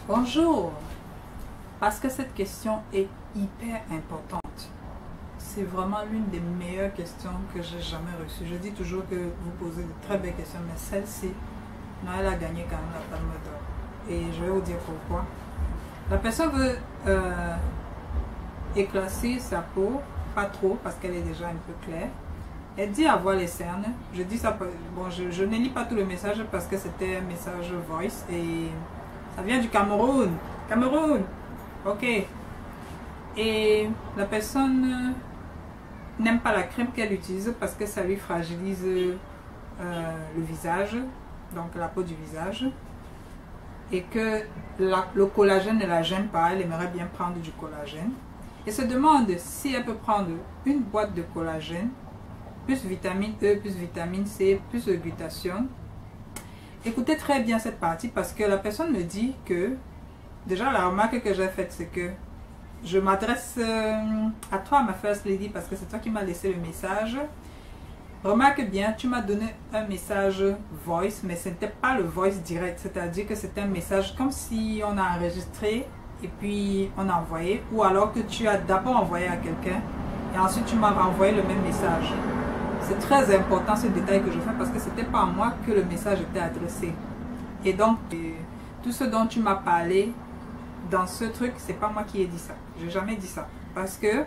Bonjour, parce que cette question est hyper importante. C'est vraiment l'une des meilleures questions que j'ai jamais reçues. Je dis toujours que vous posez de très belles questions, mais celle-ci, Noël a gagné quand même la Palme d'Or. Et je vais vous dire pourquoi. La personne veut éclaircir sa peau, pas trop, parce qu'elle est déjà un peu claire. Elle dit avoir les cernes. Je dis ça, bon, je ne lis pas tout le message parce que c'était un message voice et ça vient du Cameroun. Cameroun, ok. Et la personne n'aime pas la crème qu'elle utilise parce que ça lui fragilise le visage, donc la peau du visage. Et que le collagène ne la gêne pas, elle aimerait bien prendre du collagène. Et se demande si elle peut prendre une boîte de collagène, plus vitamine E, plus vitamine C, plus de glutathione. Écoutez très bien cette partie parce que la personne me dit que, déjà la remarque que j'ai faite c'est que je m'adresse à toi, ma first lady, parce que c'est toi qui m'as laissé le message. Remarque bien, tu m'as donné un message voice, mais ce n'était pas le voice direct, c'est-à-dire que c'était un message comme si on a enregistré et puis on a envoyé, ou alors que tu as d'abord envoyé à quelqu'un et ensuite tu m'as renvoyé le même message. C'est très important ce détail que je fais parce que c'était pas à moi que le message était adressé. Et donc, tout ce dont tu m'as parlé dans ce truc, c'est pas moi qui ai dit ça. J'ai jamais dit ça. Parce que,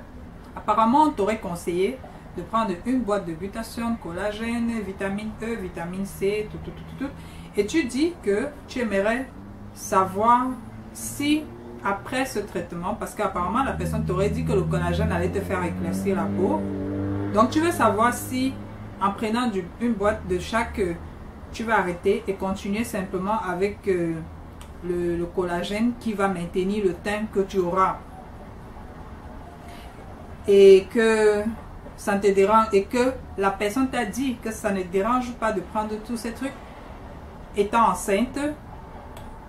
apparemment, on t'aurait conseillé de prendre une boîte de glutathione, collagène, vitamine E, vitamine C, tout. Et tu dis que tu aimerais savoir si, après ce traitement, parce qu'apparemment, la personne t'aurait dit que le collagène allait te faire éclaircir la peau. Donc, tu veux savoir si, en prenant une boîte de chaque, tu vas arrêter et continuer simplement avec le collagène qui va maintenir le teint que tu auras. Et que ça te dérange, et que la personne t'a dit que ça ne dérange pas de prendre tous ces trucs étant enceinte,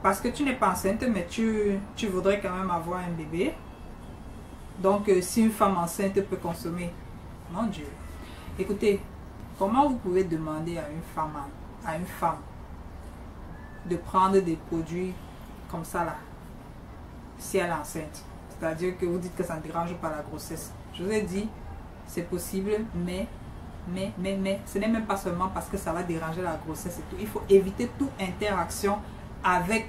parce que tu n'es pas enceinte, mais tu voudrais quand même avoir un bébé. Donc, si une femme enceinte peut consommer, mon Dieu. Écoutez, comment vous pouvez demander à une femme de prendre des produits comme ça là, si elle est enceinte? C'est-à-dire que vous dites que ça ne dérange pas la grossesse. Je vous ai dit, c'est possible, mais, ce n'est même pas seulement parce que ça va déranger la grossesse et tout. Il faut éviter toute interaction avec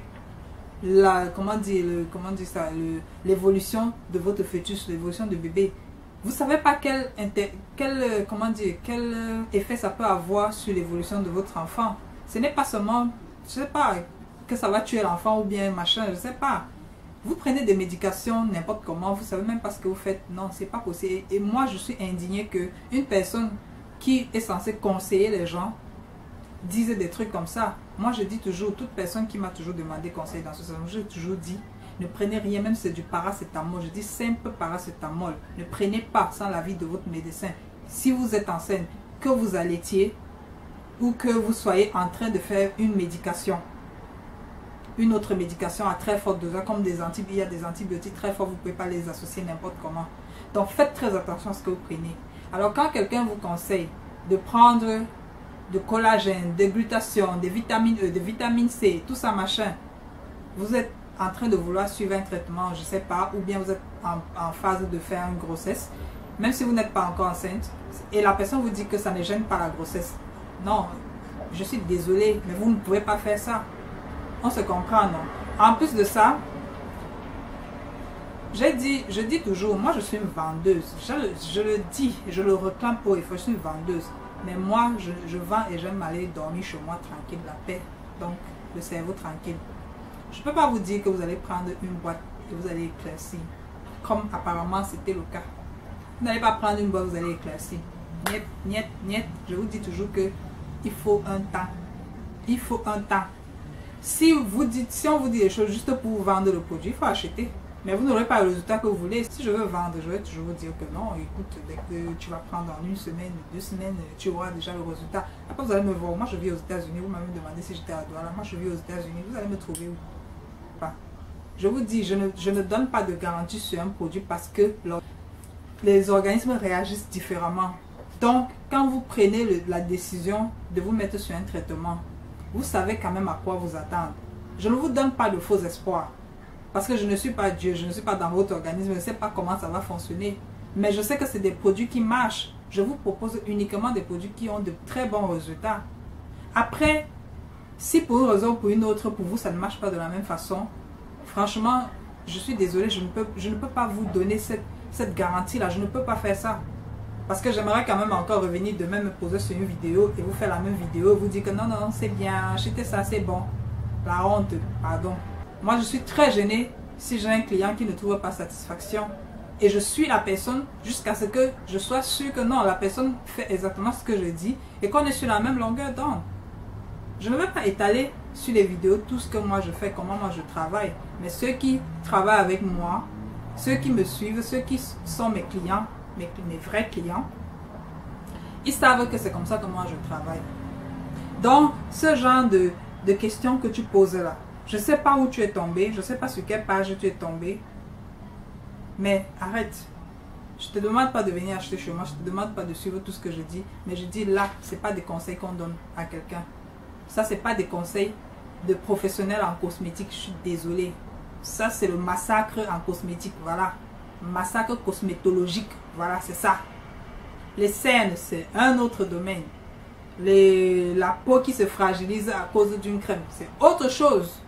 l'évolution de votre fœtus, l'évolution de bébé. Vous ne savez pas quel effet ça peut avoir sur l'évolution de votre enfant. Ce n'est pas seulement, je ne sais pas, que ça va tuer l'enfant ou bien machin, je ne sais pas. Vous prenez des médications n'importe comment, vous ne savez même pas ce que vous faites. Non, c'est pas possible. Et moi, je suis indignée qu'une personne qui est censée conseiller les gens dise des trucs comme ça. Moi, je dis toujours, toute personne qui m'a toujours demandé conseil dans ce sens, j'ai toujours dit, ne prenez rien, même si c'est du paracétamol. Je dis simple paracétamol. Ne prenez pas sans l'avis de votre médecin. Si vous êtes enceinte, que vous allaitiez ou que vous soyez en train de faire une médication, une autre médication à très forte dosage, comme des antibiotiques, il y a des antibiotiques très forts, vous ne pouvez pas les associer n'importe comment. Donc faites très attention à ce que vous prenez. Alors quand quelqu'un vous conseille de prendre de collagène, de glutathione, des vitamines E, des vitamines C, tout ça machin, vous êtes en train de vouloir suivre un traitement, je ne sais pas, ou bien vous êtes en phase de faire une grossesse, même si vous n'êtes pas encore enceinte, et la personne vous dit que ça ne gêne pas la grossesse. Non, je suis désolée, mais vous ne pouvez pas faire ça. On se comprend, non? En plus de ça, je dis toujours, moi je suis une vendeuse. Je le dis, je le réclame pour il faut, je suis une vendeuse. Mais moi, je vends et j'aime aller dormir chez moi tranquille, la paix. Donc, le cerveau tranquille. Je ne peux pas vous dire que vous allez prendre une boîte et vous allez éclaircir. Comme apparemment c'était le cas. Vous n'allez pas prendre une boîte, vous allez éclaircir. Niet. Je vous dis toujours que il faut un temps. Il faut un temps. Si on vous dit des choses juste pour vous vendre le produit, il faut acheter. Mais vous n'aurez pas le résultat que vous voulez. Si je veux vendre, je vais toujours vous dire que non, écoute, dès que tu vas prendre en une semaine, 2 semaines, tu auras déjà le résultat. Après, vous allez me voir. Moi, je vis aux États-Unis. Vous m'avez demandé si j'étais à Douala. Moi, je vis aux États-Unis. Vous allez me trouver où? Enfin, je vous dis, je ne donne pas de garantie sur un produit parce que les organismes réagissent différemment. Donc, quand vous prenez la décision de vous mettre sur un traitement, vous savez quand même à quoi vous attendre. Je ne vous donne pas de faux espoirs. Parce que je ne suis pas Dieu, je ne suis pas dans votre organisme, je ne sais pas comment ça va fonctionner. Mais je sais que c'est des produits qui marchent. Je vous propose uniquement des produits qui ont de très bons résultats. Après, si pour une raison ou pour une autre, pour vous, ça ne marche pas de la même façon, franchement, je suis désolée, je ne peux pas vous donner cette garantie-là. Je ne peux pas faire ça. Parce que j'aimerais quand même encore revenir demain me poser sur une vidéo et vous faire la même vidéo et vous dire que non, non, c'est bien, achetez ça, c'est bon. La honte, pardon. Moi, je suis très gênée si j'ai un client qui ne trouve pas satisfaction. Et je suis la personne jusqu'à ce que je sois sûre que non, la personne fait exactement ce que je dis et qu'on est sur la même longueur d'onde. Je ne vais pas étaler sur les vidéos tout ce que moi je fais, comment moi je travaille. Mais ceux qui travaillent avec moi, ceux qui me suivent, ceux qui sont mes clients, mes vrais clients, ils savent que c'est comme ça que moi je travaille. Donc, ce genre de questions que tu poses là, je ne sais pas où tu es tombé, je ne sais pas sur quelle page tu es tombé, mais arrête. Je ne te demande pas de venir acheter chez moi, je ne te demande pas de suivre tout ce que je dis, mais je dis là, ce n'est pas des conseils qu'on donne à quelqu'un. Ça, ce n'est pas des conseils de professionnels en cosmétique, je suis désolée. Ça, c'est le massacre en cosmétique, voilà. Massacre cosmétologique, voilà, c'est ça. Les cernes, c'est un autre domaine. La peau qui se fragilise à cause d'une crème, c'est autre chose.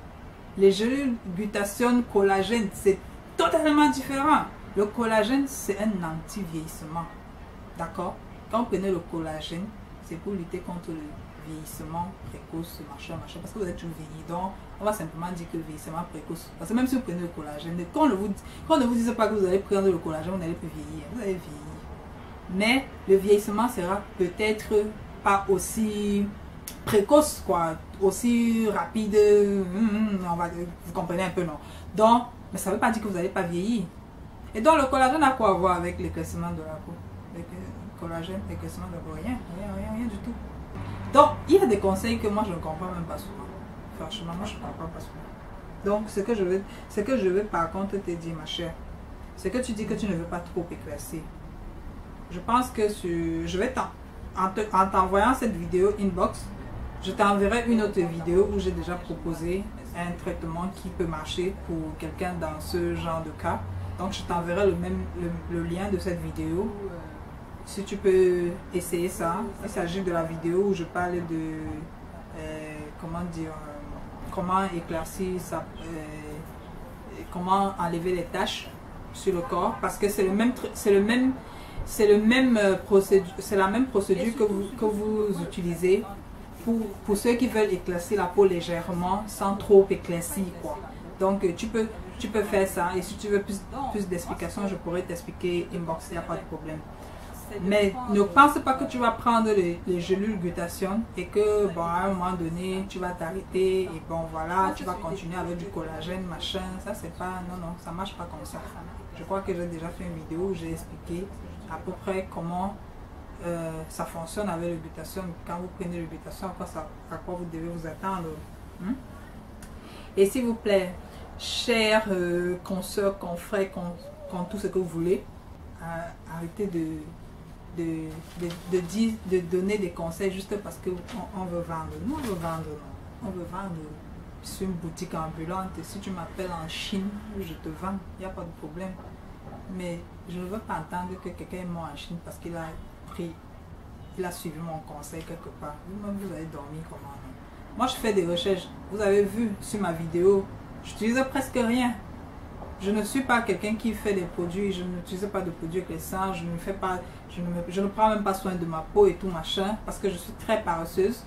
Les gélules glutathione, collagène, c'est totalement différent. Le collagène, c'est un anti-vieillissement. D'accord? Quand vous prenez le collagène, c'est pour lutter contre le vieillissement précoce, machin, parce que vous êtes toujours vieilli. Donc, on va simplement dire que le vieillissement précoce. Parce que même si vous prenez le collagène, qu'on ne vous dise pas que vous allez prendre le collagène, vous n'allez plus vieillir. Vous allez vieillir. Mais le vieillissement sera peut-être pas aussi précoce, quoi, aussi rapide. Vous comprenez un peu, non? Donc, mais ça ne veut pas dire que vous n'allez pas vieillir. Et donc, le collagène a quoi à voir avec l'éclaircissement de la peau? Le collagène, l'éclaircissement de la peau, rien du tout. Donc, il y a des conseils que moi, je ne comprends même pas souvent. Franchement, moi, je ne comprends pas souvent. Donc, ce que je veux par contre te dire, ma chère, c'est que tu dis que tu ne veux pas trop éclaircir. Je pense que je vais en t'envoyant cette vidéo inbox, je t'enverrai une autre vidéo où j'ai déjà proposé un traitement qui peut marcher pour quelqu'un dans ce genre de cas. Donc, je t'enverrai le lien de cette vidéo. Si tu peux essayer ça. Il s'agit de la vidéo où je parle de comment éclaircir ça, comment enlever les taches sur le corps, parce que c'est la même procédure que vous utilisez pour ceux qui veulent éclaircir la peau légèrement sans trop éclaircir, quoi. Donc tu peux faire ça, et si tu veux plus d'explications, je pourrais t'expliquer inbox, il n'y a pas de problème. Mais ne pense pas que tu vas prendre les gélules glutathione et que bon, à un moment donné tu vas t'arrêter et bon voilà, tu vas continuer avec du collagène, machin. Ça c'est pas, non, ça marche pas comme ça. Je crois que j'ai déjà fait une vidéo où j'ai expliqué à peu près comment ça fonctionne avec le glutathione. Quand vous prenez le glutathione, à quoi vous devez vous attendre. Et s'il vous plaît, chers consoeurs, confrères, tout ce que vous voulez, arrêtez de donner des conseils juste parce qu'on veut vendre. Nous, on veut vendre. On veut vendre sur une boutique ambulante. Si tu m'appelles en Chine, je te vends. Il n'y a pas de problème. Mais je ne veux pas entendre que quelqu'un est mort en Chine parce qu'il a suivi mon conseil quelque part. Vous-même, vous allez dormir comment? Moi, je fais des recherches. Vous avez vu sur ma vidéo, je n'utilise presque rien. Je ne suis pas quelqu'un qui fait des produits, je n'utilise pas de produits éclaircissants, je ne prends même pas soin de ma peau et tout machin, parce que je suis très paresseuse.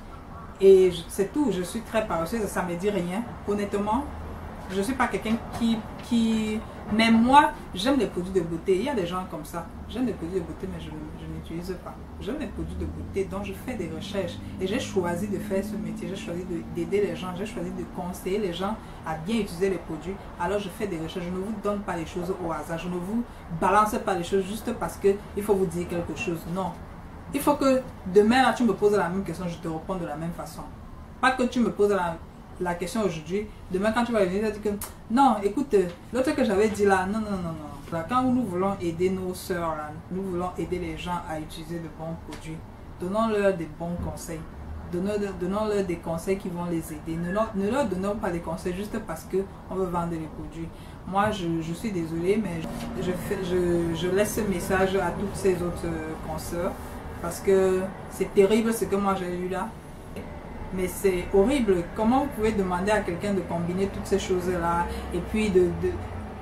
Et c'est tout, je suis très paresseuse et ça ne me dit rien. Honnêtement, je ne suis pas quelqu'un qui... Même moi, j'aime les produits de beauté. Il y a des gens comme ça. J'aime les produits de beauté, mais je n'utilise pas. J'aime les produits de beauté, donc je fais des recherches. Et j'ai choisi de faire ce métier. J'ai choisi d'aider les gens. J'ai choisi de conseiller les gens à bien utiliser les produits. Alors je fais des recherches. Je ne vous donne pas les choses au hasard. Je ne vous balance pas les choses juste parce qu'il faut vous dire quelque chose. Non. Il faut que demain, là, tu me poses la même question, je te réponds de la même façon. Pas que tu me poses la question aujourd'hui, demain quand tu vas venir, tu vas dire que non, écoute, l'autre que j'avais dit là, non. Là, quand nous voulons aider nos soeurs, là, nous voulons aider les gens à utiliser de bons produits, donnons-leur des bons conseils. donnons-leur des conseils qui vont les aider. Ne leur donnons pas des conseils juste parce qu'on veut vendre les produits. Moi, je suis désolée, mais je laisse ce message à toutes ces autres consoeurs parce que c'est terrible ce que moi j'ai lu là. Mais c'est horrible. Comment vous pouvez demander à quelqu'un de combiner toutes ces choses-là et puis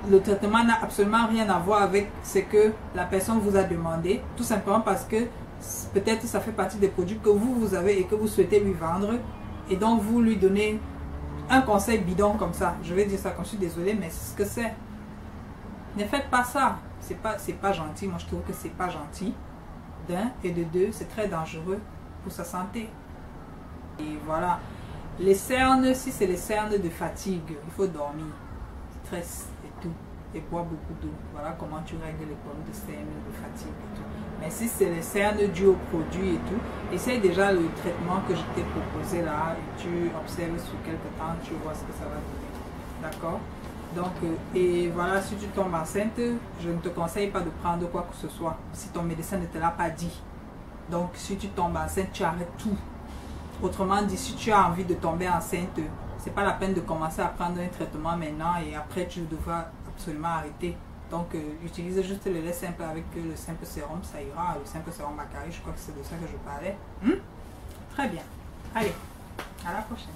le traitement n'a absolument rien à voir avec ce que la personne vous a demandé, tout simplement parce que peut-être ça fait partie des produits que vous avez et que vous souhaitez lui vendre et donc vous lui donnez un conseil bidon comme ça. Je vais dire ça comme je suis désolée, mais c'est ce que c'est. Ne faites pas ça. C'est pas gentil. Moi, je trouve que c'est pas gentil. D'un et de deux, c'est très dangereux pour sa santé. Et voilà. Les cernes, si c'est les cernes de fatigue, il faut dormir, stress et tout. Et boire beaucoup d'eau. Voilà comment tu règles les problèmes de cernes, de fatigue et tout. Mais si c'est les cernes dues aux produits et tout, essaye déjà le traitement que je t'ai proposé là et tu observes sur quelques temps, tu vois ce que ça va donner. D'accord? Donc, et voilà, si tu tombes enceinte, je ne te conseille pas de prendre quoi que ce soit si ton médecin ne te l'a pas dit. Donc, si tu tombes enceinte, tu arrêtes tout. Autrement dit, si tu as envie de tomber enceinte, c'est pas la peine de commencer à prendre un traitement maintenant et après tu devras absolument arrêter. Donc, utilise juste le lait simple avec le simple sérum, ça ira. Le simple sérum Macari, je crois que c'est de ça que je parlais. Très bien. Allez, à la prochaine.